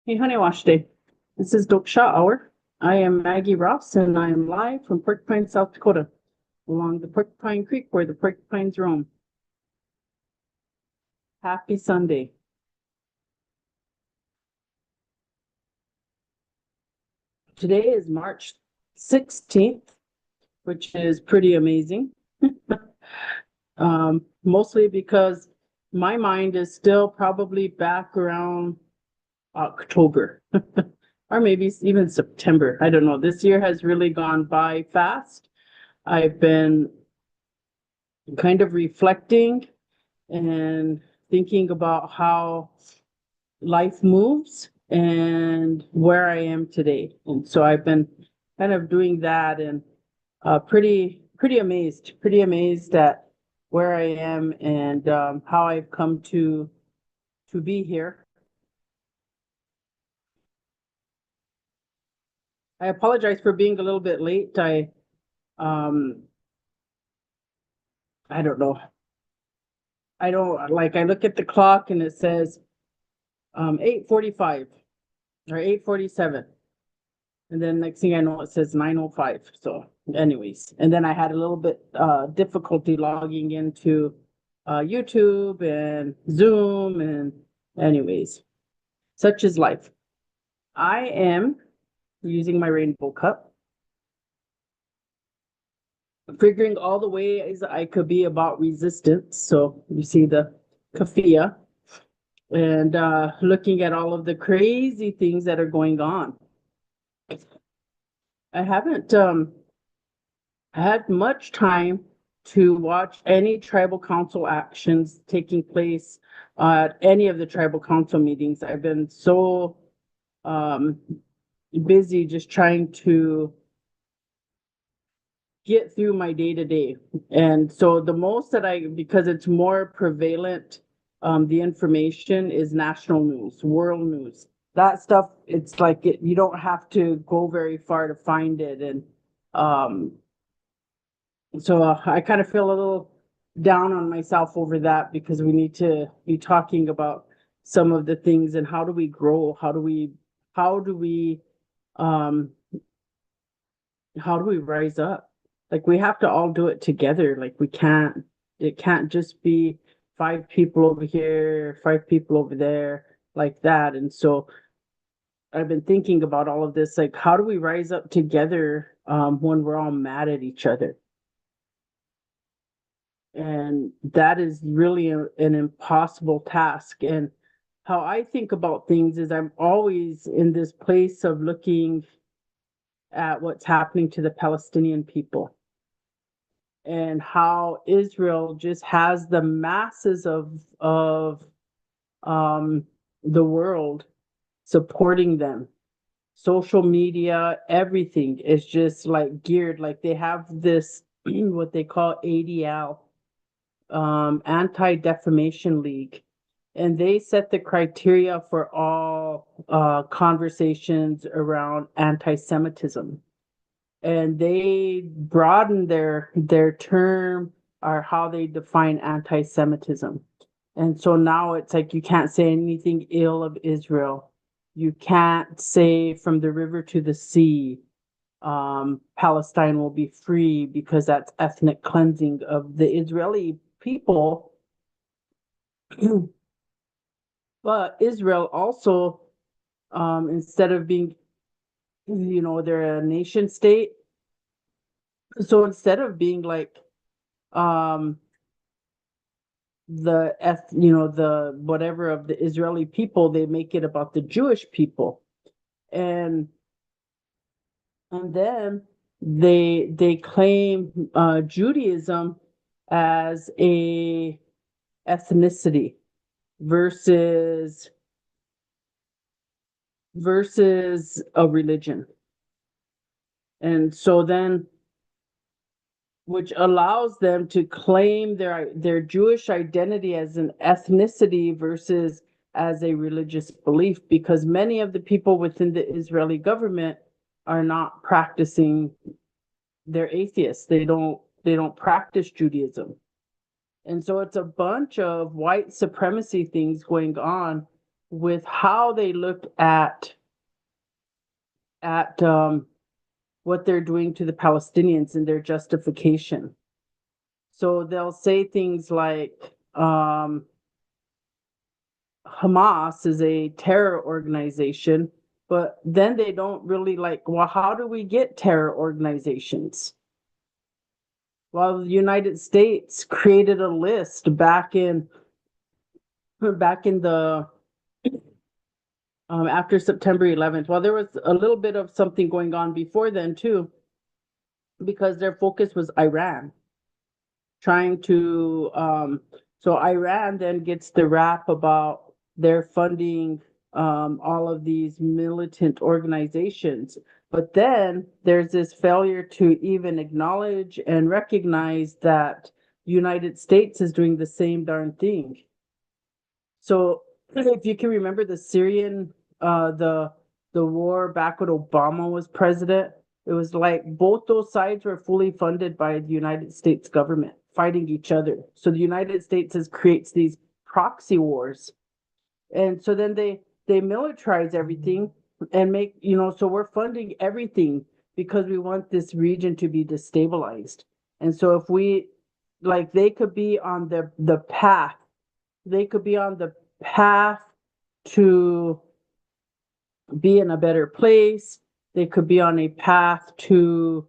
Hey, Honey Wash Day. This is Toksa Hour. I am Maggie Ross, and I am live from Porcupine, South Dakota, along the Porcupine Creek where the porcupines roam. Happy Sunday. Today is March 16th, which is pretty amazing. Mostly because my mind is still probably back around October or maybe even September. I don't know. This year has really gone by fast. I've been kind of reflecting and thinking about how life moves and where I am today. And so I've been kind of doing that and pretty amazed at where I am and how I've come to be here. I apologize for being a little bit late. Um I don't know. I don't like I look at the clock and it says 8:45 or 8:47. And then next thing I know, it says 9:05. So anyways, and then I had a little bit difficulty logging into YouTube and Zoom and anyways, such is life. I am using my rainbow cup, figuring all the ways I could be about resistance. So you see the kafia and looking at all of the crazy things that are going on. I haven't had much time to watch any tribal council actions taking place at any of the tribal council meetings. I've been so busy just trying to get through my day to day. And so the most that because it's more prevalent, the information is national news, world news. That stuff, it's like you don't have to go very far to find it. And so I kind of feel a little down on myself over that because we need to be talking about some of the things and how do we grow? How do we um rise up? Like we have to all do it together. Like it can't just be 5 people over here, 5 people over there, like that. And so I've been thinking about all of this, like how do we rise up together when we're all mad at each other? And that is really an impossible task. And how I think about things is I'm always in this place of looking at what's happening to the Palestinian people and how Israel just has the masses of the world supporting them. Social media, everything is just like geared, like they have this what they call ADL, Anti-Defamation League, and they set the criteria for all conversations around anti-Semitism. And they broaden their term or how they define anti-Semitism. And so now it's like you can't say anything ill of Israel. You can't say from the river to the sea, Palestine will be free because that's ethnic cleansing of the Israeli people. But Israel also, instead of being, they're a nation state. So instead of being like um the whatever of the Israeli people, they make it about the Jewish people. And then they claim Judaism as a ethnicity versus a religion. And so then, which allows them to claim their Jewish identity as an ethnicity versus as a religious belief, because many of the people within the Israeli government are not practicing, they're atheists. They don't practice Judaism. And so it's a bunch of white supremacy things going on with how they look at what they're doing to the Palestinians in their justification. So they'll say things like Hamas is a terror organization, but then they don't really like, well, how do we get terror organizations? Well, the United States created a list back in the after September 11th. Well, there was a little bit of something going on before then too, because their focus was Iran, trying to so Iran then gets the rap about their funding all of these militant organizations. But then there's this failure to even acknowledge and recognize that the United States is doing the same darn thing. So if you can remember the Syrian the war back when Obama was president, it was like both those sides were fully funded by the United States government fighting each other. So the United States creates these proxy wars. And so then they militarize everything and make, so we're funding everything because we want this region to be destabilized. And so if we like they could be on the path, they could be on the path to be in a better place. They could be on a path to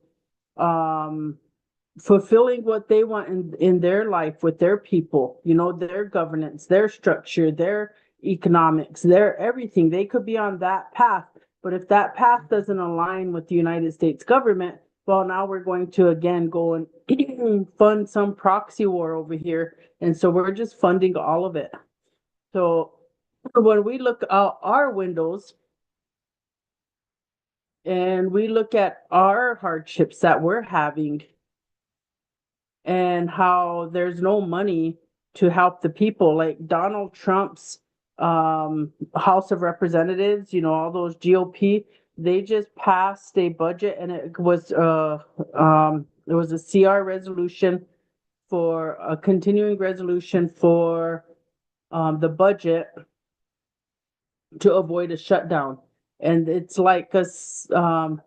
fulfilling what they want in their life with their people, their governance, their structure, their economics, their everything. They could be on that path. But if that path doesn't align with the United States government, well, now we're going to again go and fund some proxy war over here. And so we're just funding all of it. So when we look out our windows and we look at our hardships that we're having and how there's no money to help the people, like Donald Trump's House of Representatives, all those GOP, they just passed a budget, and it was a CR resolution for a continuing resolution for the budget to avoid a shutdown. And it's like a $7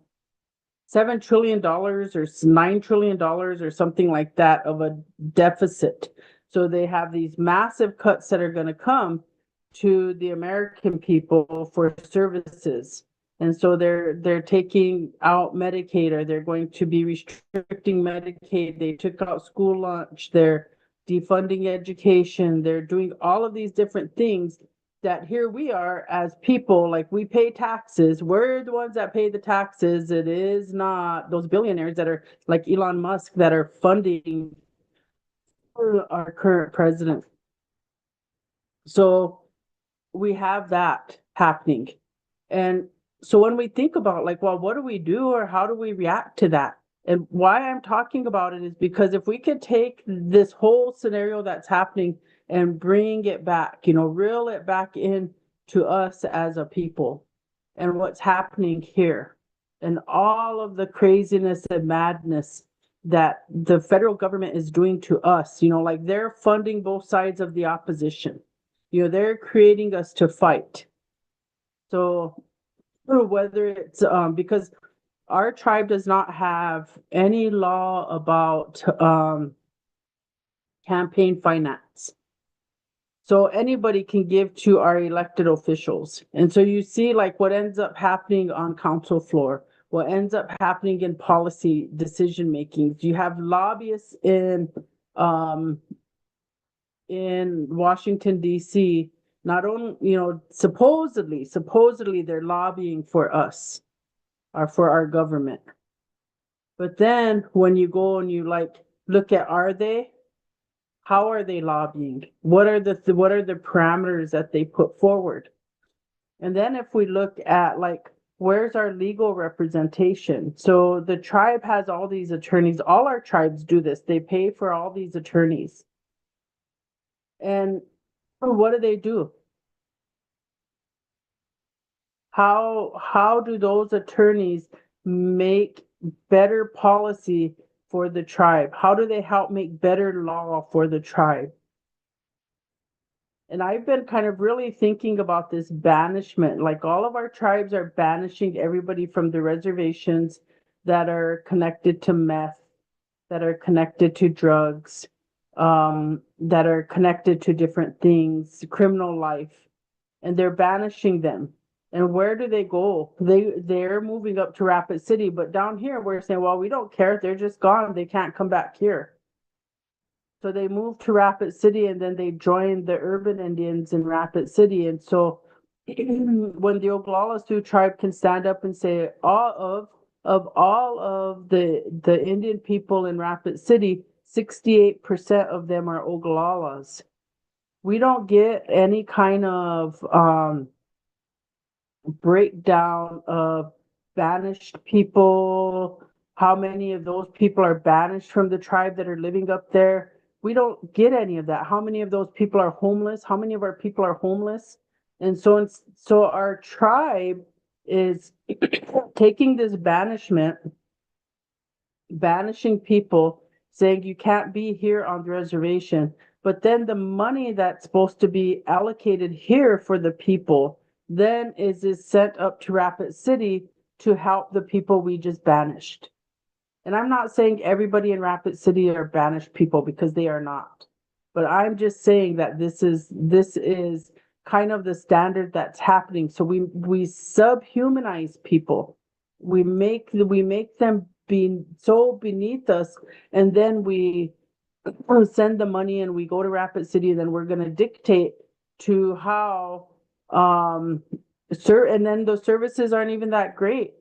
trillion or $9 trillion or something like that of a deficit. So they have these massive cuts that are going to come to the American people for services. And so they're taking out Medicaid, or they're going to be restricting Medicaid. They took out school lunch. They're defunding education. They're doing all of these different things that here we are as people, like we pay taxes. We're the ones that pay the taxes. It is not those billionaires that are like Elon Musk that are funding our current president. So we have that happening. And so when we think about like, well, what do we do or how do we react to that? And why I'm talking about it is because if we could take this whole scenario that's happening and bring it back, reel it back in to us as a people and what's happening here and all of the craziness and madness that the federal government is doing to us, like they're funding both sides of the opposition. They're creating us to fight. So whether it's because our tribe does not have any law about campaign finance. So anybody can give to our elected officials. And so you see like what ends up happening on council floor, what ends up happening in policy decision making. You have lobbyists in Washington, D.C., not only, supposedly they're lobbying for us or for our government. But then when you go and you look at how are they lobbying? What are the parameters that they put forward? And then if we look at where's our legal representation? So the tribe has all these attorneys. All our tribes do this. They pay for all these attorneys. And what do? How do those attorneys make better policy for the tribe? How do they help make better law for the tribe? And I've been kind of really thinking about this banishment. Like all of our tribes are banishing everybody from the reservations that are connected to meth, that are connected to drugs, that are connected to different things, criminal life, and they're banishing them. And where do they go? They're moving up to Rapid City, but down here we're saying, well, we don't care. They're just gone. They can't come back here. So they moved to Rapid City and then they joined the urban Indians in Rapid City. And so when the Oglala Sioux tribe can stand up and say all of the Indian people in Rapid City, 68% of them are Oglalas. We don't get any kind of breakdown of banished people, how many of those people are banished from the tribe that are living up there. We don't get any of that. How many of those people are homeless? How many of our people are homeless? And so our tribe is taking this banishment, banishing people, saying you can't be here on the reservation. But then the money that's supposed to be allocated here for the people then is sent up to Rapid City to help the people we just banished. And I'm not saying everybody in Rapid City are banished people because they are not. But I'm just saying that this is kind of the standard that's happening. So we subhumanize people. We make them be so beneath us, and then we send the money and we go to Rapid City, and then we're going to dictate to how and then the services aren't even that great.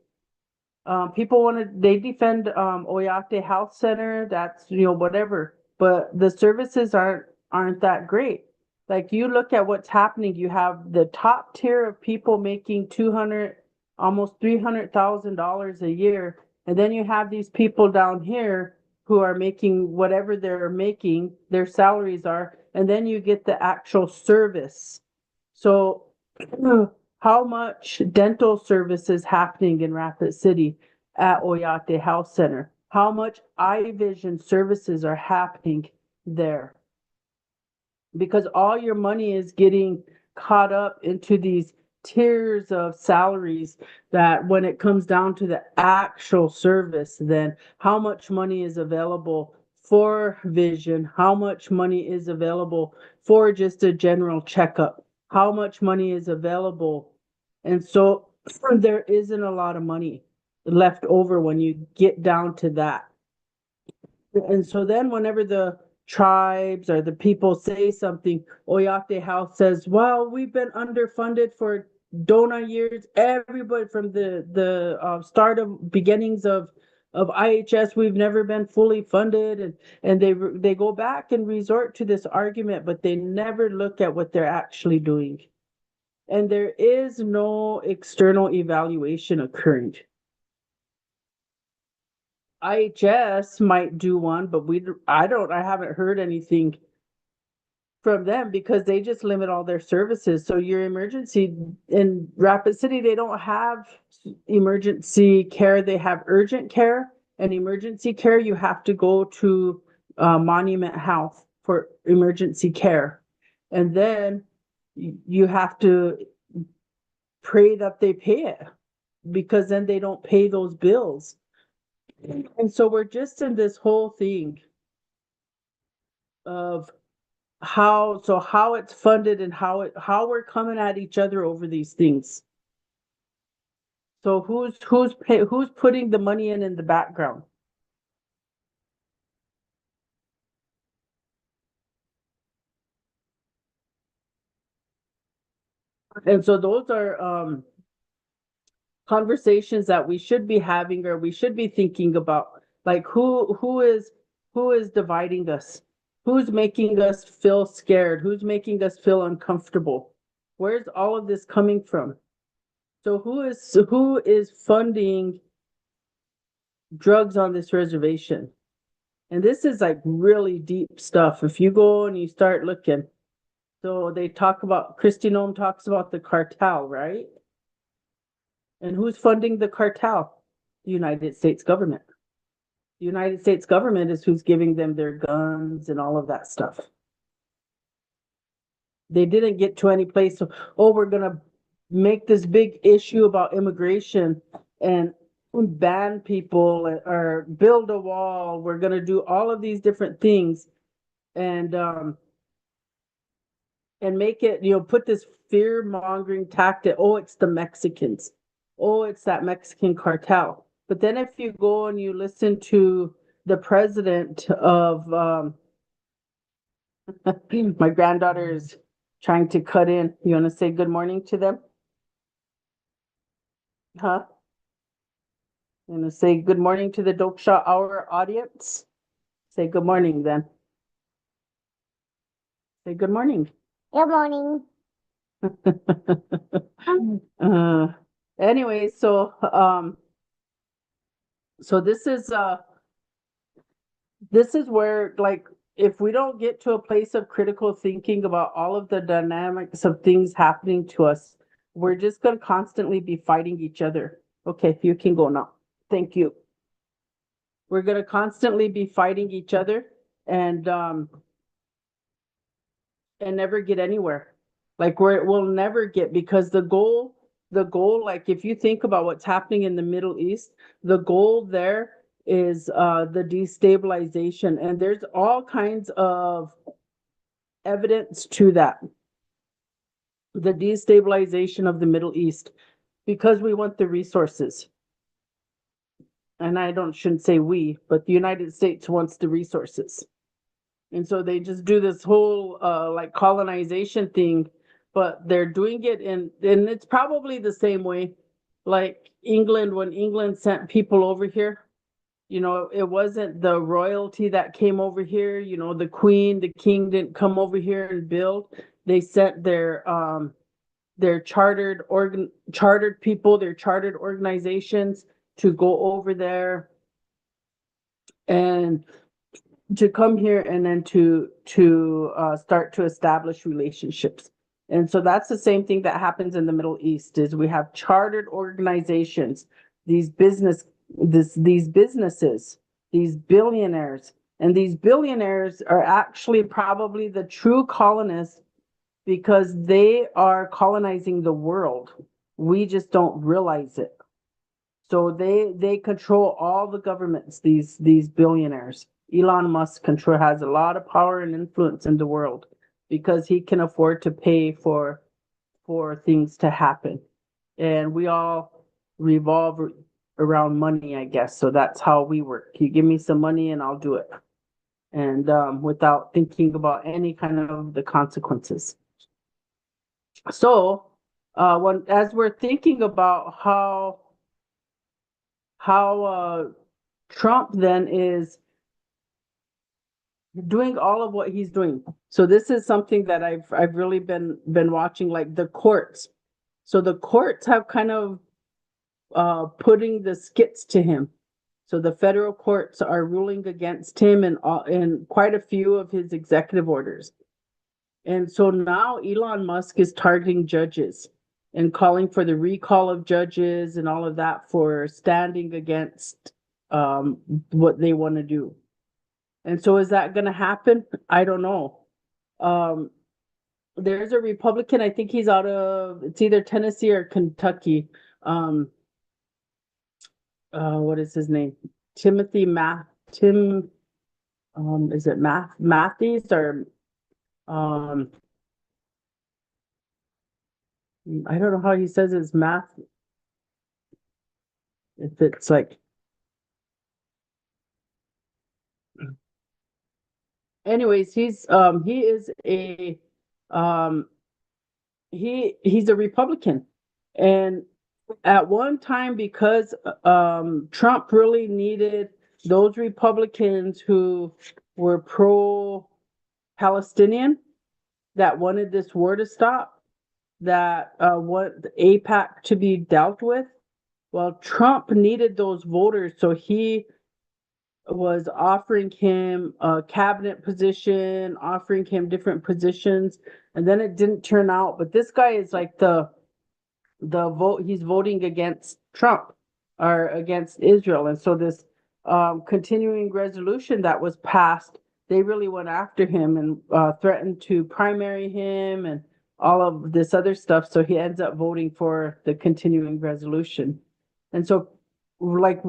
People want to they defend Oyate Health Center, that's whatever, but the services aren't that great. Like you look at what's happening, you have the top tier of people making 200 almost $300,000 a year, and then you have these people down here who are making whatever they're making, their salaries are, and then you get the actual service. So how much dental services happening in Rapid City at Oyate Health Center? How much eye vision services are happening there? Because all your money is getting caught up into these tiers of salaries that when it comes down to the actual service, then how much money is available for vision? How much money is available for just a general checkup? How much money is available? And so there isn't a lot of money left over when you get down to that. And so then whenever the tribes or the people say something, Oyate House says, well, we've been underfunded for Dona years. Everybody from the start of beginnings of IHS, we've never been fully funded, and they go back and resort to this argument, but they never look at what they're actually doing. And there is no external evaluation occurring. IHS might do one, but I haven't heard anything from them because they just limit all their services. So your emergency in Rapid City, they don't have emergency care. They have urgent care, and emergency care, you have to go to Monument Health for emergency care. And then you have to pray that they pay it, because then they don't pay those bills. And so we're just in this whole thing of how it's funded and how we're coming at each other over these things. So who's putting the money in the background? And so those are conversations that we should be having, or we should be thinking about, like who is dividing us, who's making us feel scared, who's making us feel uncomfortable, where's all of this coming from? So who is funding drugs on this reservation? And this is like really deep stuff if you go and you start looking. So they talk about, Christy Nome talks about the cartel, right? And who's funding the cartel? The United States government. The United States government is who's giving them their guns and all of that stuff. They didn't get to any place. So, oh, we're gonna make this big issue about immigration and ban people or build a wall. We're gonna do all of these different things and make it, put this fear mongering tactic. Oh, it's the Mexicans. Oh, it's that Mexican cartel. But then if you go and you listen to the president of my granddaughter is trying to cut in. You want to say good morning to them? Huh? You want to say good morning to the Toksa Hour audience? Say good morning then. Say good morning. Good morning. Anyway, so this is where, like, if we don't get to a place of critical thinking about all of the dynamics of things happening to us, we're just going to constantly be fighting each other. Okay, you can go now. Thank you. We're going to constantly be fighting each other and never get anywhere. Like we'll never get, because the goal, like if you think about what's happening in the Middle East, the goal there is the destabilization, and there's all kinds of evidence to that. The destabilization of the Middle East, because we want the resources. And shouldn't say we, but the United States wants the resources. And so they just do this whole like colonization thing, but they're doing it and it's probably the same way like England, when England sent people over here. It wasn't the royalty that came over here, the queen, the king didn't come over here and build. They sent their chartered people, their chartered organizations to go over there and to come here and then to start to establish relationships. And so that's the same thing that happens in the Middle East. Is we have chartered organizations, these businesses, these billionaires, and these billionaires are actually probably the true colonists, because they are colonizing the world. We just don't realize it. So they control all the governments, these billionaires. Elon Musk has a lot of power and influence in the world because he can afford to pay for things to happen. And we all revolve around money, I guess. So that's how we work. You give me some money and I'll do it. And without thinking about any kind of the consequences. So as we're thinking about how Trump then is doing all of what he's doing. So this is something that I've really been watching, like the courts. So the courts have kind of putting the skits to him. So the federal courts are ruling against him in quite a few of his executive orders. And so now Elon Musk is targeting judges and calling for the recall of judges and all of that for standing against what they want to do. And so is that going to happen? I don't know. There's a Republican, I think he's out of, it's either Tennessee or Kentucky. What is his name? Is it Matthews or I don't know how he says his math. If it's like, anyways, he's a Republican, and at one time, because Trump really needed those Republicans who were pro-Palestinian, that wanted this war to stop, that want the AIPAC to be dealt with. Well, Trump needed those voters, so he was offering him a cabinet position, offering him different positions, and then it didn't turn out. But this guy is like the vote, he's voting against Trump or against Israel. And so this continuing resolution that was passed, they really went after him and threatened to primary him and all of this other stuff. So he ends up voting for the continuing resolution. And so, like,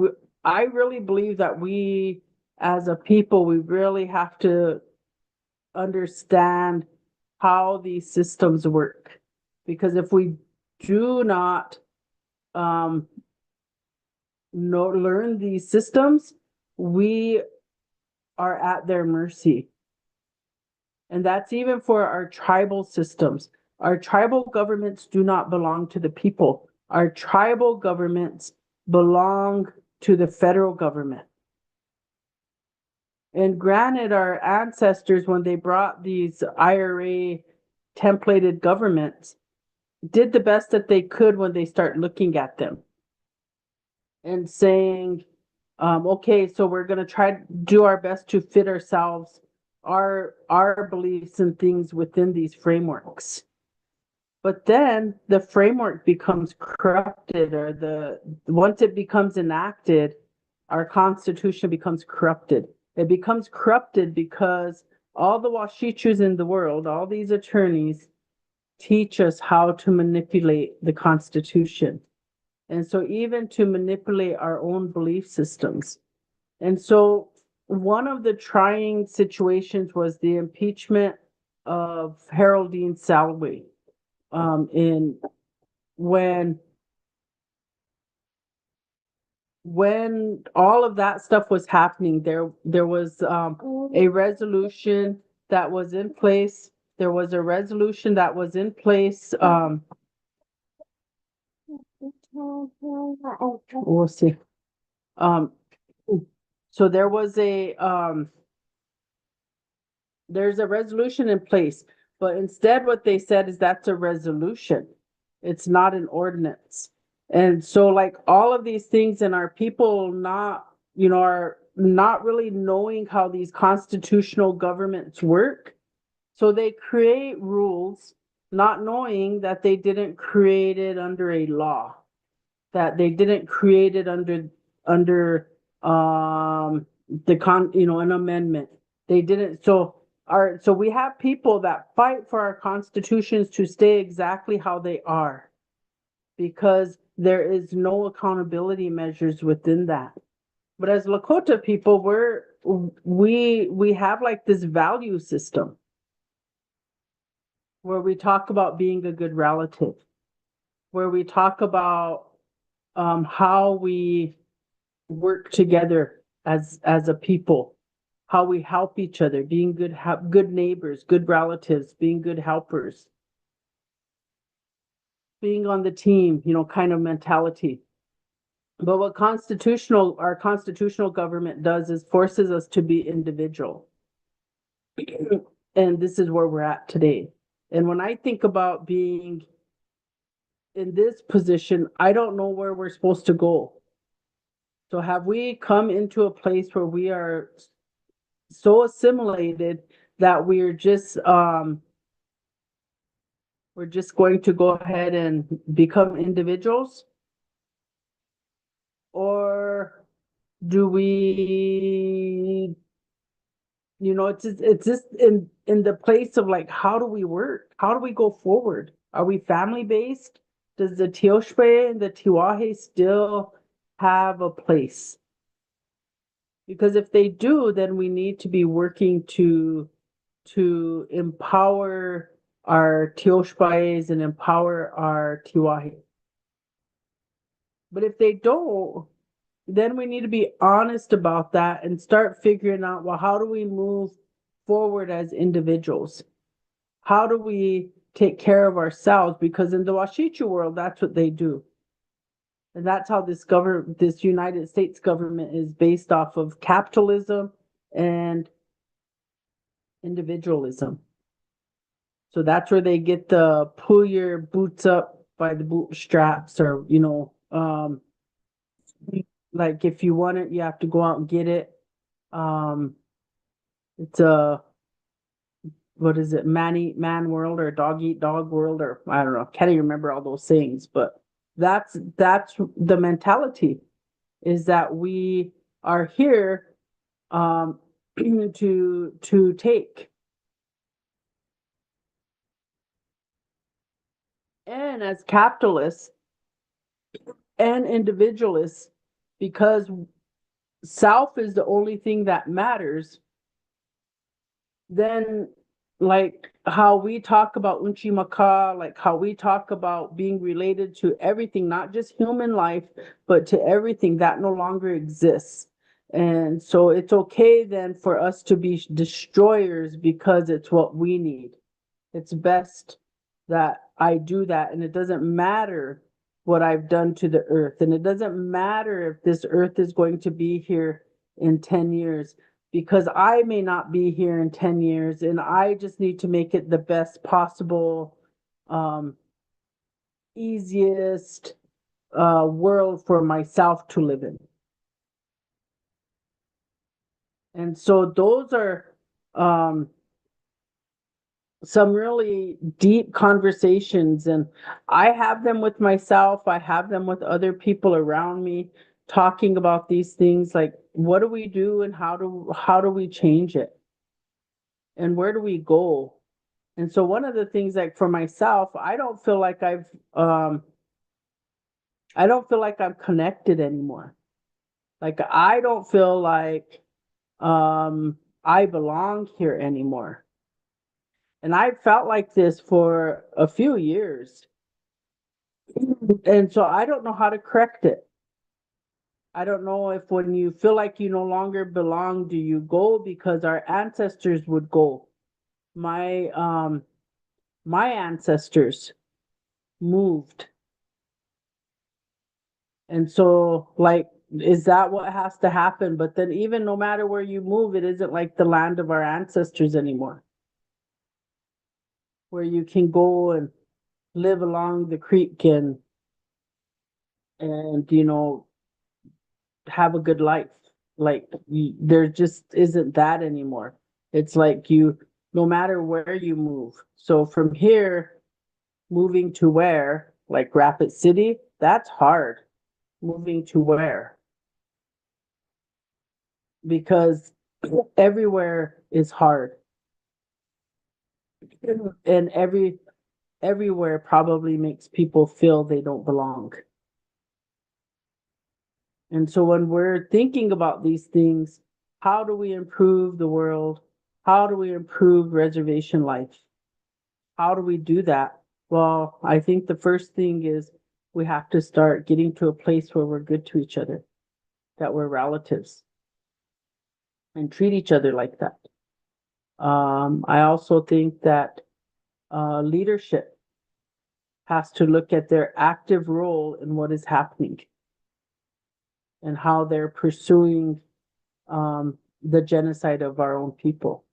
I really believe that we, as a people, we really have to understand how these systems work. Because if we do not learn these systems, we are at their mercy. And that's even for our tribal systems. Our tribal governments do not belong to the people. Our tribal governments belong to the federal government. And granted, our ancestors, when they brought these IRA templated governments, did the best that they could when they start looking at them and saying, okay, so we're going to try to do our best to fit ourselves, our beliefs and things within these frameworks. But then the framework becomes corrupted, or once it becomes enacted, our Constitution becomes corrupted. It becomes corrupted because all the Washichus in the world, all these attorneys, teach us how to manipulate the Constitution. And so even to manipulate our own belief systems. And so one of the trying situations was the impeachment of Haroldine Salway. In when all of that stuff was happening, there was a resolution that was in place. There was a resolution that was in place. We'll see. So there was there's a resolution in place, but instead what they said is that's a resolution. It's not an ordinance. And so like all of these things, and our people are not really knowing how these constitutional governments work. So they create rules not knowing that they didn't create it under a law, that they didn't create it under an amendment. They didn't. So we have people that fight for our constitutions to stay exactly how they are, because there is no accountability measures within that. But as Lakota people, we have like this value system where we talk about being a good relative, where we talk about how we work together as a people, how we help each other, being good neighbors, good relatives, being good helpers, being on the team, kind of mentality. But what our constitutional government does is forces us to be individual. And this is where we're at today. And when I think about being in this position, I don't know where we're supposed to go. So have we come into a place where we are so assimilated that we're just going to go ahead and become individuals? Or do we, it's just in the place of like, how do we work? How do we go forward? Are we family based? Does the Tioshpe and the Tiwahe still have a place? Because if they do, then we need to be working to empower our Tioshpes and empower our Tiwahe. But if they don't, then we need to be honest about that and start figuring out, well, how do we move forward as individuals? How do we take care of ourselves? Because in the Washichu world, that's what they do. And that's how this United States government is based off of capitalism and individualism. So that's where they get the pull your boots up by the bootstraps, or like if you want it, you have to go out and get it. It's a what is it, man world, or dog eat dog world, or I don't know, can't even remember all those things, but that's the mentality, is that we are here to take. And as capitalists and individualists, because self is the only thing that matters, then like how we talk about Unchi Maka, like how we talk about being related to everything, not just human life, but to everything that no longer exists. And so it's okay then for us to be destroyers because it's what we need. It's best that I do that, and it doesn't matter what I've done to the earth, and it doesn't matter if this earth is going to be here in 10 years, because I may not be here in 10 years, and I just need to make it the best possible, um, easiest world for myself to live in. And so those are some really deep conversations, and I have them with myself, I have them with other people around me, talking about these things, like what do we do and how do we change it, and where do we go? And so one of the things, like for myself, I don't feel like I'm connected anymore. Like I don't feel like I belong here anymore. And I felt like this for a few years. And so I don't know how to correct it. I don't know if when you feel like you no longer belong, do you go? Because our ancestors would go. My ancestors moved. And so like, is that what has to happen? But then even no matter where you move, it isn't like the land of our ancestors anymore, where you can go and live along the creek and have a good life. Like there just isn't that anymore. It's like no matter where you move. So from here, moving to where, like Rapid City, that's hard. Moving to where? Because everywhere is hard. And everywhere probably makes people feel they don't belong. And so when we're thinking about these things, how do we improve the world? How do we improve reservation life? How do we do that? Well, I think the first thing is we have to start getting to a place where we're good to each other, that we're relatives, and treat each other like that. I also think that leadership has to look at their active role in what is happening and how they're pursuing the genocide of our own people.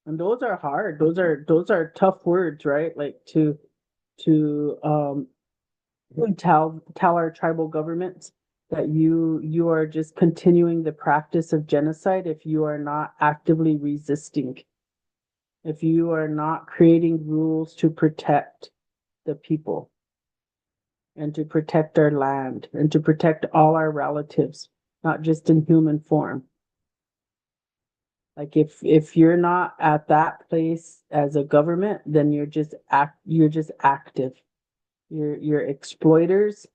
And those are hard. Those are tough words, right? Like to tell our tribal governments that you are just continuing the practice of genocide if you are not actively resisting, if you are not creating rules to protect the people and to protect our land and to protect all our relatives, not just in human form. Like if you're not at that place as a government, then you're just active. You're exploiters.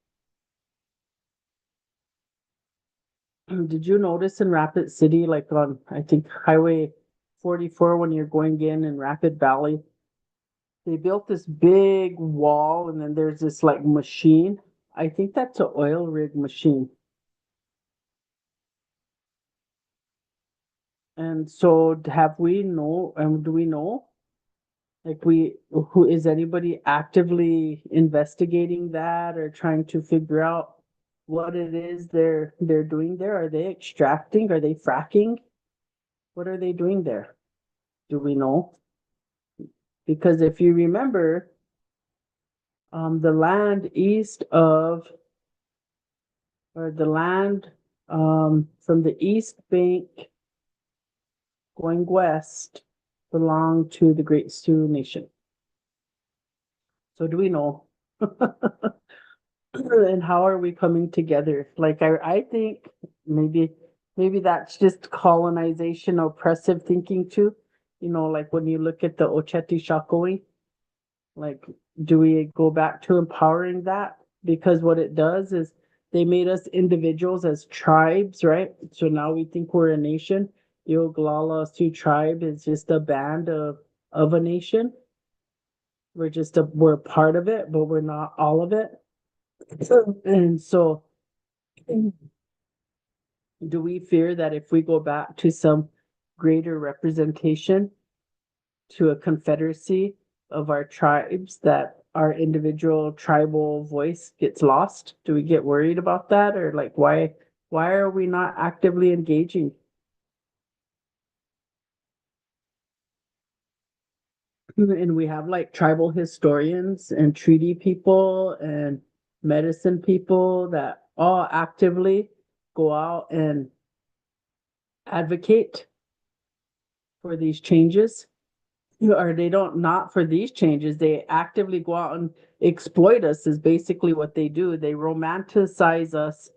Did you notice in Rapid City, like on I think Highway 44 when you're going in Rapid Valley, they built this big wall and then there's this like machine. I think that's an oil rig machine. And so do we know? Like who is anybody actively investigating that or trying to figure out what it is they're doing there? Are they extracting? Are they fracking? What are they doing there? Do we know? Because if you remember, the land east of, or the land from the East Bank going west belonged to the Great Sioux Nation. So do we know? And how are we coming together? Like I think maybe that's just colonization, oppressive thinking too. Like when you look at the Ocheti Shakoi, Like, do we go back to empowering that? Because what it does is they made us individuals as tribes, right? So now we think we're a nation. The Oglala Sioux tribe is just a band of a nation. We're part of it, but we're not all of it. And so do we fear that if we go back to some greater representation, to a confederacy of our tribes, that our individual tribal voice gets lost? Do we get worried about that? Or like, why are we not actively engaging? And we have like tribal historians and treaty people and medicine people that all actively go out and advocate for these changes. Or they don't, not for these changes, they actively go out and exploit us, is basically what they do. They romanticize us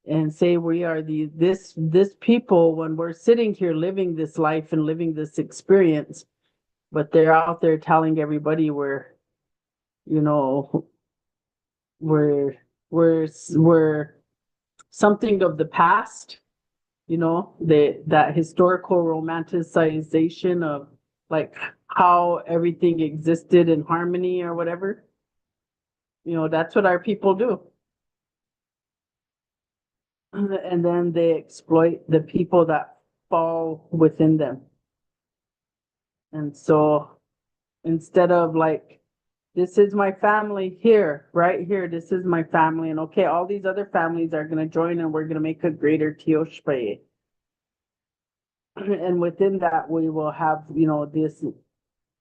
and say we are this people when we're sitting here living this life and living this experience, but they're out there telling everybody you know we're we're something of the past. That historical romanticization of like how everything existed in harmony or whatever. That's what our people do. And then they exploit the people that fall within them. And so instead of like, this is my family here, right here, this is my family, and okay, all these other families are going to join and we're going to make a greater Tioshpaye. And within that, we will have,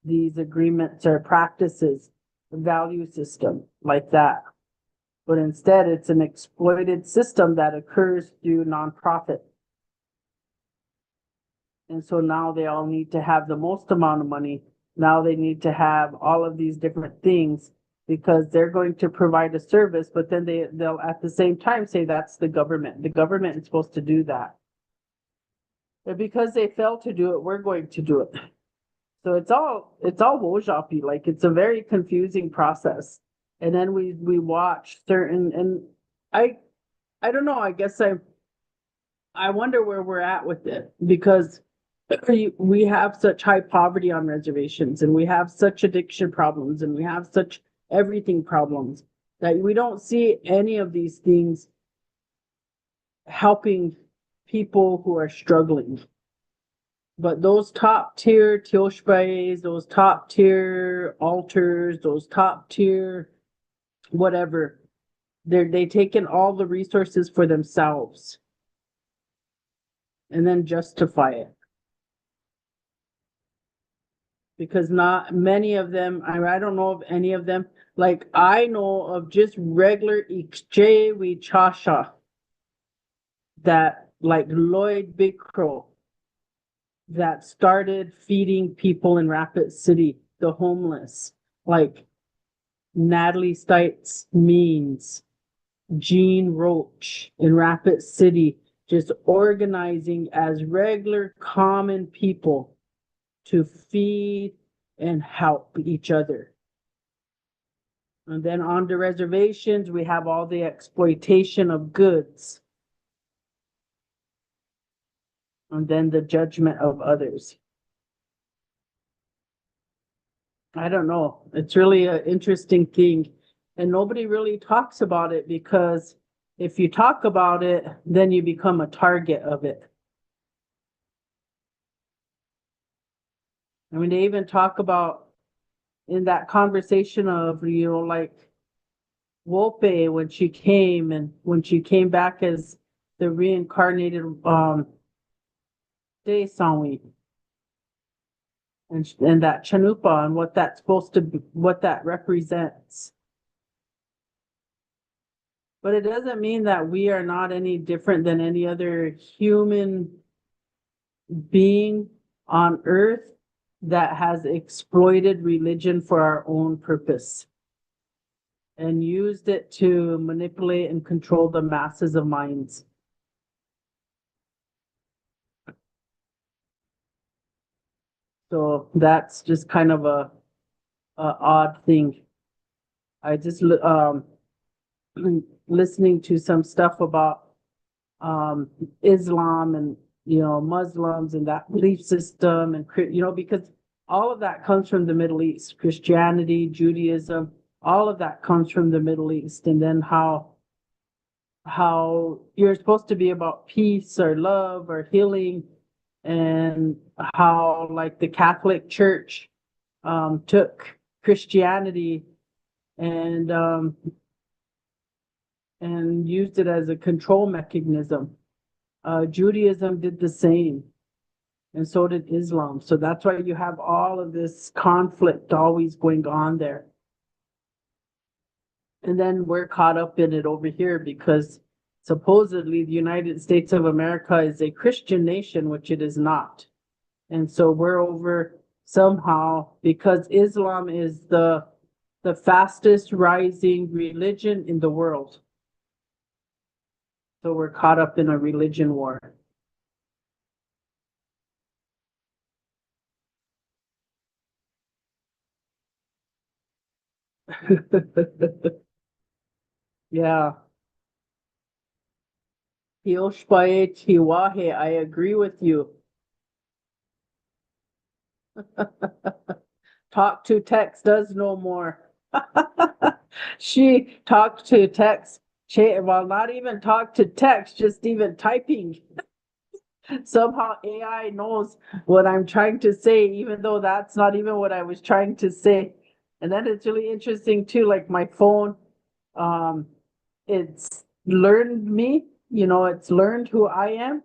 these agreements or practices, value system like that. But instead, it's an exploited system that occurs through nonprofit. And so now they all need to have the most amount of money. Now they need to have all of these different things because they're going to provide a service, but then they'll at the same time say that's the government. The government is supposed to do that. And because they fail to do it, we're going to do it. So it's all wojapi. Like, it's a very confusing process. And then we watch certain, and I don't know, I guess I wonder where we're at with it, because we have such high poverty on reservations, and we have such addiction problems, and we have such everything problems, that we don't see any of these things helping people who are struggling. But those top tier Tioshpais, those top tier altars, those top tier whatever, they take in all the resources for themselves and then justify it. Because not many of them, I don't know of any of them, like I know of just regular Ixche Wichasha, that like Lloyd Big Crow, that started feeding people in Rapid City, the homeless, like Natalie Stites Means, Jean Roach in Rapid City, just organizing as regular common people to feed and help each other. And then on the reservations, we have all the exploitation of goods. And then the judgment of others. I don't know. It's really an interesting thing. And nobody really talks about it, because if you talk about it, then you become a target of it. I mean, they even talk about in that conversation of, like Wope, when she came, and when she came back as the reincarnated Desawi, and that Chanupa, and what that's supposed to be, what that represents. But it doesn't mean that we are not any different than any other human being on earth that has exploited religion for our own purpose and used it to manipulate and control the masses of minds. So that's just kind of odd thing. I just listening to some stuff about Islam and Muslims and that belief system and because all of that comes from the Middle East. Christianity, Judaism, all of that comes from the Middle East. And then how you're supposed to be about peace or love or healing, and how like the Catholic Church took Christianity and used it as a control mechanism. Judaism did the same, and so did Islam. So that's why you have all of this conflict always going on there. And then we're caught up in it over here because supposedly the United States of America is a Christian nation, which it is not. And so we're over somehow because Islam is the fastest rising religion in the world. So we're caught up in a religion war. Yeah. Hioshpae Chiwahe, I agree with you. Talk to text does no more. She talked to text, well, not even talk to text, just even typing. Somehow AI knows what I'm trying to say, even though that's not even what I was trying to say. And then it's really interesting too, like my phone, it's learned me, it's learned who I am.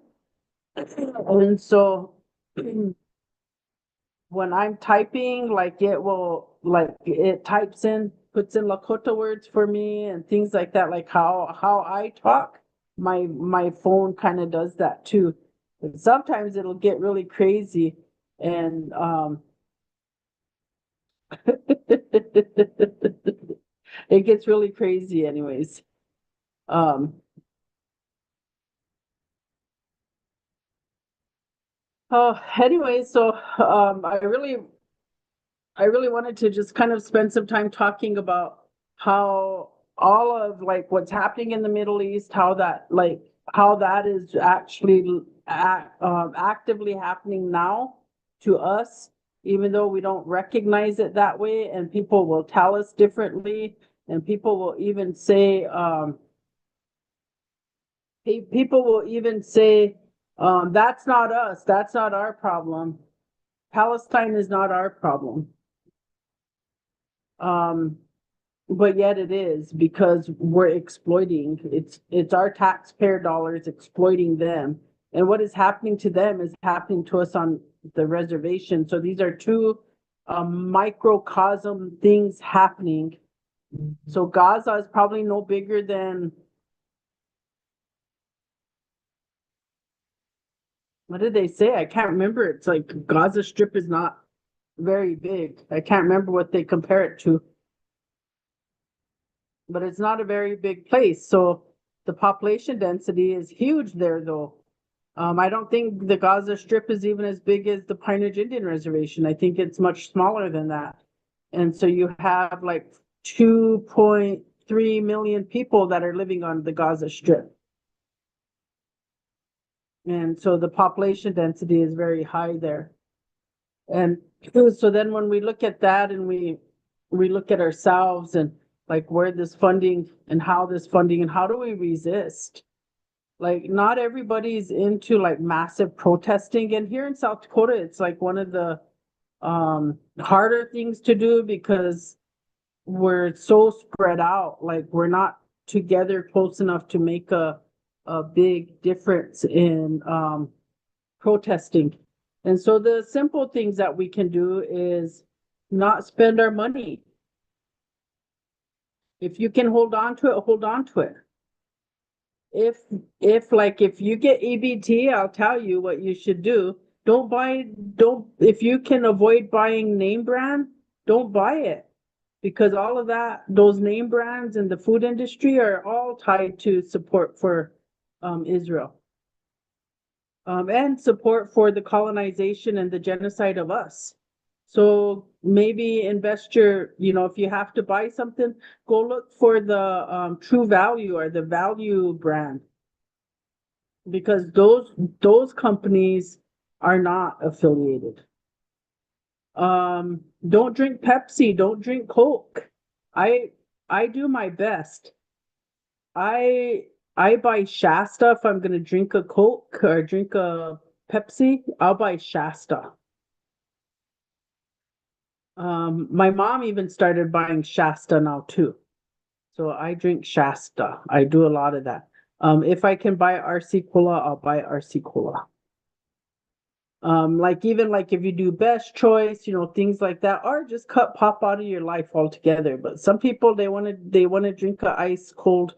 And so when I'm typing, like it types in, puts in Lakota words for me and things like that, like how I talk, my phone kind of does that too. And sometimes it'll get really crazy and it gets really crazy anyways. Um oh anyway, so I really wanted to just kind of spend some time talking about how all of like what's happening in the Middle East, how that is actually actively happening now to us, even though we don't recognize it that way, and people will tell us differently, and people will even say, that's not us, that's not our problem. Palestine is not our problem. Um, but yet it is because we're exploiting. It's our taxpayer dollars exploiting them. And what is happening to them is happening to us on the reservation. So these are two microcosm things happening. So Gaza is probably no bigger than, what did they say? I can't remember. It's like Gaza Strip is not very big. I can't remember what they compare it to, but it's not a very big place. So the population density is huge there, though. I don't think the Gaza Strip is even as big as the Pine Ridge Indian Reservation. I think it's much smaller than that. And so you have like 2.3 million people that are living on the Gaza Strip. And so the population density is very high there. And so then when we look at that and we look at ourselves and like where this funding and how do we resist? Like not everybody's into like massive protesting. And here in South Dakota, it's like one of the harder things to do because we're so spread out. Like we're not together close enough to make a big difference in protesting. And so the simple things that we can do is not spend our money. If you can hold on to it, hold on to it. If if you get EBT, I'll tell you what you should do. Don't if you can avoid buying name brand, don't buy it. Because all of that, those name brands in the food industry are all tied to support for Israel. And support for the colonization and the genocide of us. So maybe invest your, if you have to buy something, go look for the True Value or the Value brand, because those companies are not affiliated. Don't drink Pepsi, don't drink Coke. I I do my best. I buy Shasta if I'm gonna drink a Coke or drink a Pepsi, I'll buy Shasta. My mom even started buying Shasta now too. So I drink Shasta. I do a lot of that. If I can buy RC Cola, I'll buy RC Cola. Like even like if you do Best Choice, things like that, or just cut pop out of your life altogether. But some people they want to drink a ice cold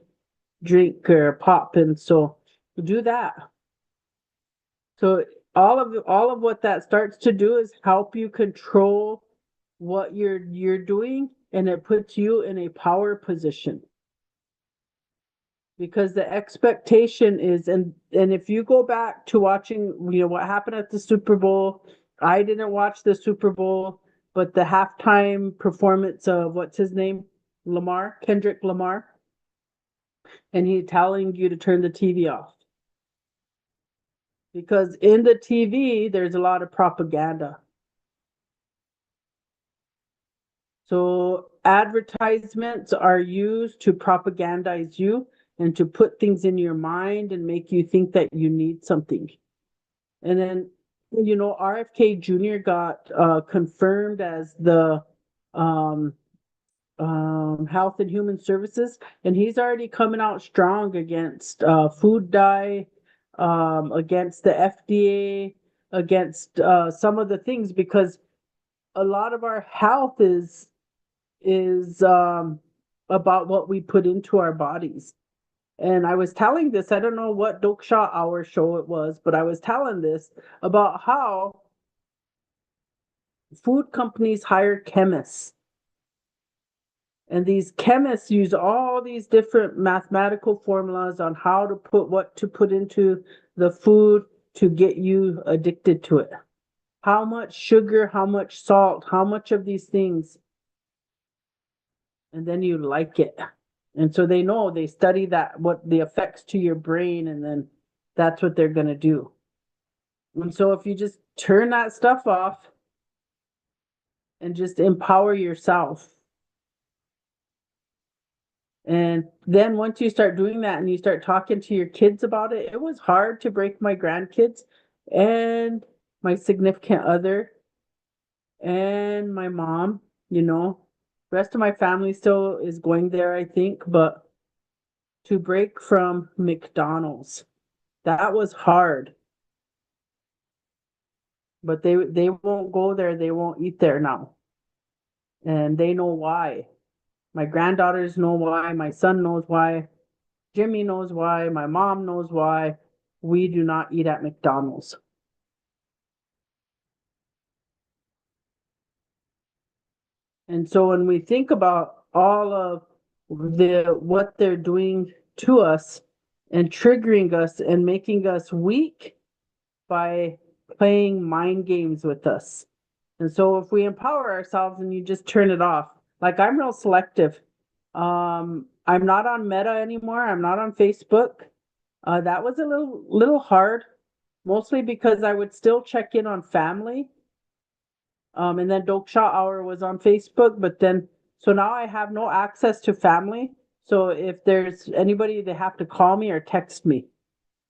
drink or pop, and so do that. So all of what that starts to do is help you control what you're doing, and it puts you in a power position, because the expectation is, and if you go back to watching, what happened at the Super Bowl. I didn't watch the Super Bowl, but the halftime performance of, what's his name, Kendrick Lamar, and he telling you to turn the TV off, because in the TV there's a lot of propaganda. So advertisements are used to propagandize you and to put things in your mind and make you think that you need something. And then, RFK Jr. got confirmed as the um, Health and Human Services, and he's already coming out strong against food dye, against the FDA, against some of the things, because a lot of our health is about what we put into our bodies. And I was telling this, I don't know what Toksa Hour show it was, but I was telling this about how food companies hire chemists. And these chemists use all these different mathematical formulas on how to put what to put into the food to get you addicted to it. How much sugar, how much salt, how much of these things. And then you like it. And so they study that, what the effects to your brain, and then that's what they're going to do. And so if you just turn that stuff off and just empower yourself, and then once you start doing that and you start talking to your kids about it, it was hard to break my grandkids and my significant other and my mom, The rest of my family still is going there, I think, but to break from McDonald's, that was hard. But they won't go there, they won't eat there now. And they know why. My granddaughters know why, my son knows why, Jimmy knows why, my mom knows why. We do not eat at McDonald's. And so when we think about all of what they're doing to us and triggering us and making us weak by playing mind games with us. And so if we empower ourselves and you just turn it off, like I'm real selective. I'm not on Meta anymore. I'm not on Facebook. That was a little hard, mostly because I would still check in on family. And then Toksa Hour was on Facebook, but then so now I have no access to family. So if there's anybody, they have to call me or text me.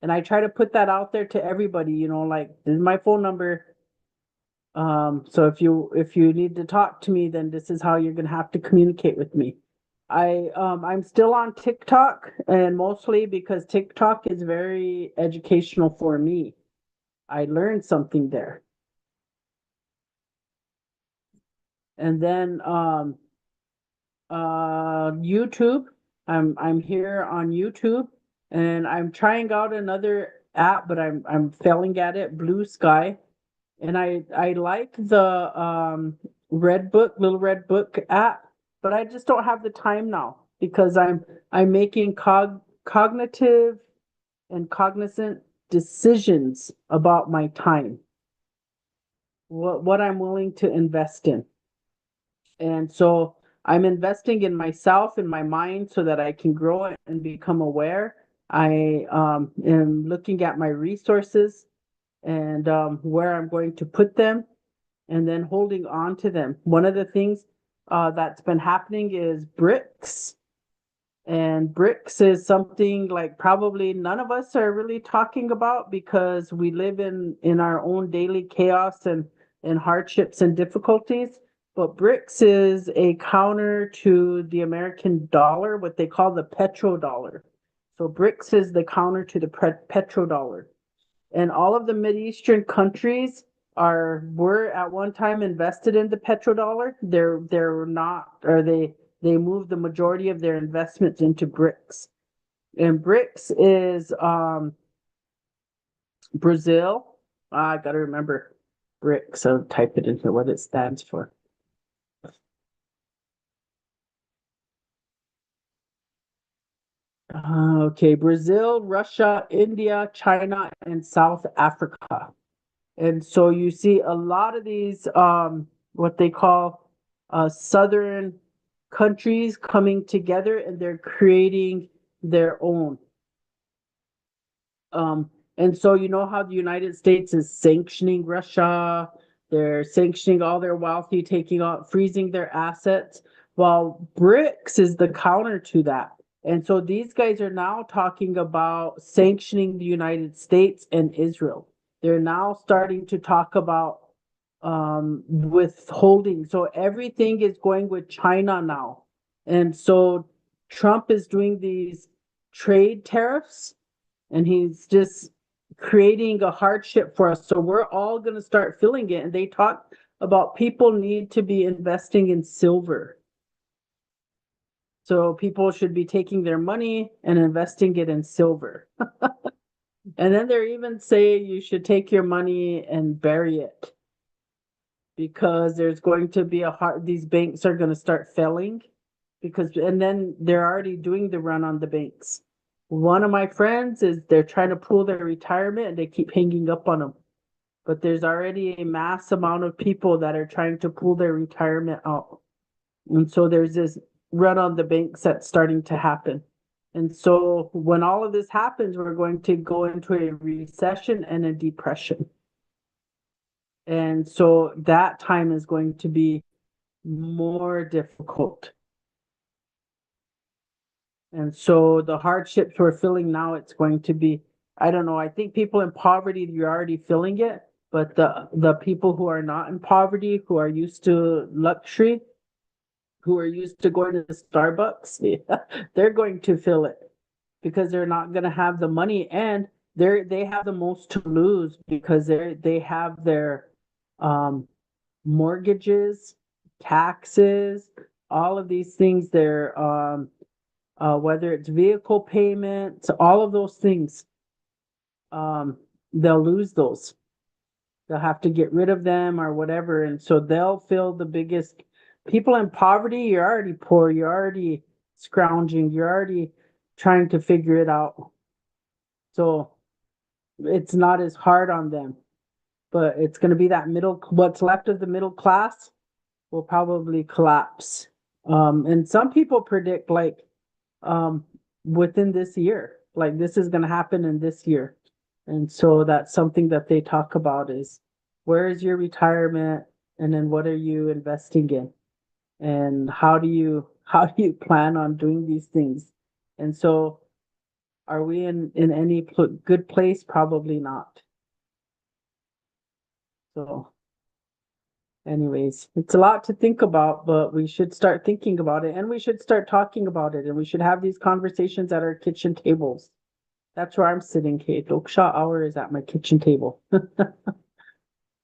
And I try to put that out there to everybody, like this is my phone number. So if you need to talk to me, then this is how you're gonna have to communicate with me. I'm still on TikTok, and mostly because TikTok is very educational for me. I learned something there. And then YouTube. I'm here on YouTube, and I'm trying out another app, but I'm failing at it, Blue Sky. And I like the Little Red Book app, but I just don't have the time now, because I'm making cognitive and cognizant decisions about my time. what I'm willing to invest in. And so I'm investing in myself, in my mind, so that I can grow it and become aware. I am looking at my resources and where I'm going to put them and then holding on to them. One of the things that's been happening is bricks. And bricks is something like probably none of us are really talking about because we live in our own daily chaos and hardships and difficulties. But bricks is a counter to the American dollar, what they call the petrodollar. So bricks is the counter to the petrodollar. And all of the Mideastern countries were at one time invested in the petrodollar. They're not, or they moved the majority of their investments into BRICS. And BRICS is Brazil. I gotta remember BRICS. I'll type it in here what it stands for. Okay, Brazil, Russia, India, China, and South Africa. And so you see a lot of these what they call southern countries coming together and they're creating their own. And so you know how the United States is sanctioning Russia, they're sanctioning all their wealthy, taking out, freezing their assets. Well, BRICS is the counter to that. And so these guys are now talking about sanctioning the United States and Israel. They're now starting to talk about withholding. So everything is going with China now. And so Trump is doing these trade tariffs and he's just creating a hardship for us. So we're all going to start feeling it. And they talk about people need to be investing in silver. So people should be taking their money and investing it in silver. And then they're even saying you should take your money and bury it because there's going to be these banks are going to start failing and then they're already doing the run on the banks. One of my friends is they're trying to pull their retirement and they keep hanging up on them. But there's already a mass amount of people that are trying to pull their retirement out. And so there's this run on the banks that's starting to happen. And so when all of this happens, we're going to go into a recession and a depression. And so that time is going to be more difficult. And so the hardships we're feeling now, it's going to be, I don't know, I think people in poverty, you're already feeling it, but the people who are not in poverty, who are used to luxury, who are used to going to Starbucks, they're going to feel it because they're not going to have the money and they have the most to lose because they have their mortgages, taxes, all of these things, their whether it's vehicle payments, all of those things, they'll lose those. They'll have to get rid of them or whatever. And so they'll feel the biggest. People in poverty, you're already poor, you're already scrounging, you're already trying to figure it out. So it's not as hard on them. But it's going to be that what's left of the middle class will probably collapse. And some people predict like within this year, like this is going to happen in this year. And so that's something that they talk about is where is your retirement and then what are you investing in? And how do you plan on doing these things? And so are we in any good place? Probably not. So anyways, it's a lot to think about, but we should start thinking about it and we should start talking about it and we should have these conversations at our kitchen tables. That's where I'm sitting, Kate. Toksa Hour is at my kitchen table.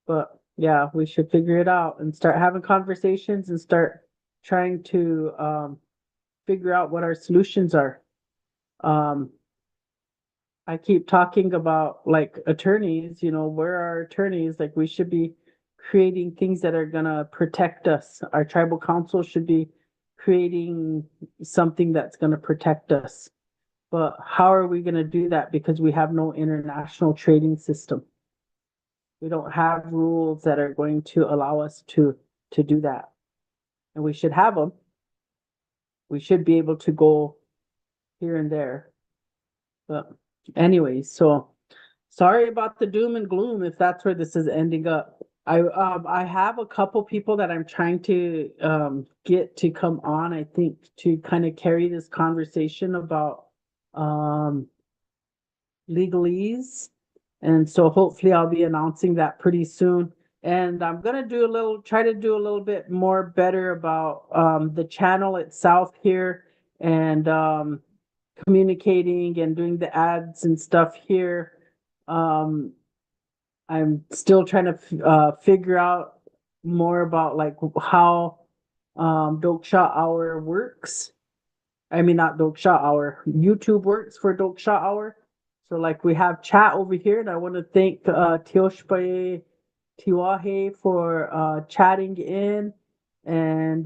But yeah, we should figure it out and start having conversations and start trying to figure out what our solutions are. I keep talking about like attorneys, where are attorneys? Like we should be creating things that are gonna protect us. Our tribal council should be creating something that's gonna protect us. But how are we gonna do that? Because we have no international trading system. We don't have rules that are going to allow us to do that. And we should have them. We should be able to go here and there. But anyways, so sorry about the doom and gloom if that's where this is ending up. I have a couple people that I'm trying to get to come on, I think, to kind of carry this conversation about um legalese. And so hopefully I'll be announcing that pretty soon. And I'm gonna try to do a little bit more better about the channel itself here and communicating and doing the ads and stuff here. Um, I'm still trying to figure out more about like how Toksa Hour works. I mean, not Toksa Hour, YouTube works for Toksa Hour. So like we have chat over here, and I want to thank Tioshpae Tiwahe for chatting in, and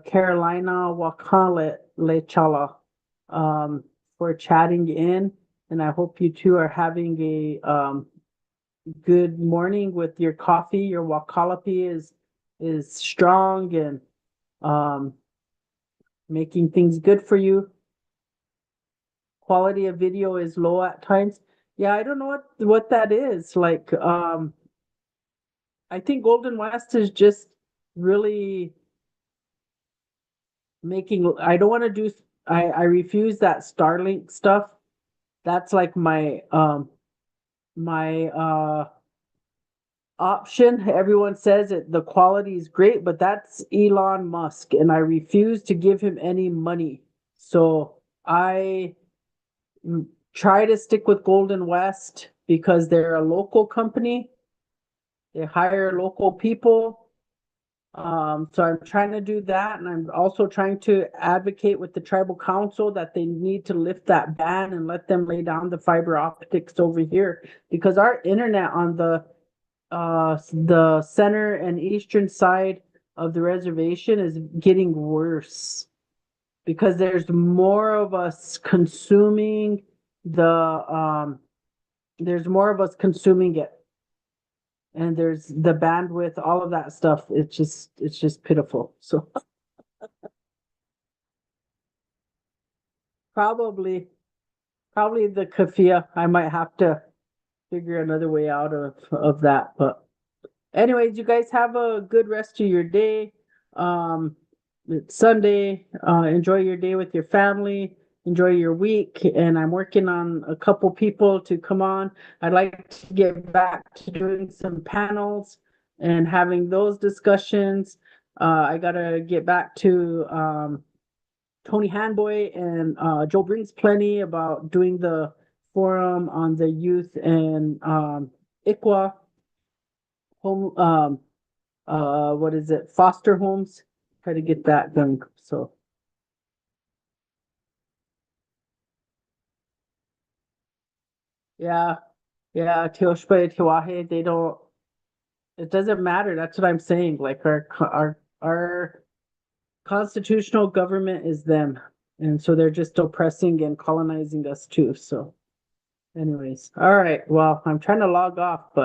Carolina Wakale Lechala for chatting in. And I hope you two are having a good morning with your coffee. Your wakalapi is strong and making things good for you. Quality of video is low at times. Yeah, I don't know what that is. Like I think Golden West is just really making, I don't want to do, I refuse that Starlink stuff. That's like my option. Everyone says it, the quality is great, but that's Elon Musk, and I refuse to give him any money. So I try to stick with Golden West because they're a local company. They hire local people. So I'm trying to do that, and I'm also trying to advocate with the tribal council that they need to lift that ban and let them lay down the fiber optics over here, because our internet on the center and eastern side of the reservation is getting worse because there's more of us consuming there's more of us consuming it, and there's the bandwidth, all of that stuff. It's just pitiful. So probably the kafia. I might have to figure another way out of that. But anyways, you guys have a good rest of your day. It's Sunday. Enjoy your day with your family. Enjoy your week. And I'm working on a couple people to come on. I'd like to get back to doing some panels and having those discussions. I gotta get back to Tony Handboy and Joe Brings Plenty about doing the forum on the youth and ICWA home what is it, foster homes. Try to get that done. So yeah, Tioshpa Tiwahe, they don't, it doesn't matter. That's what I'm saying. Like our constitutional government is them. And so they're just oppressing and colonizing us too. So anyways, all right. Well, I'm trying to log off, but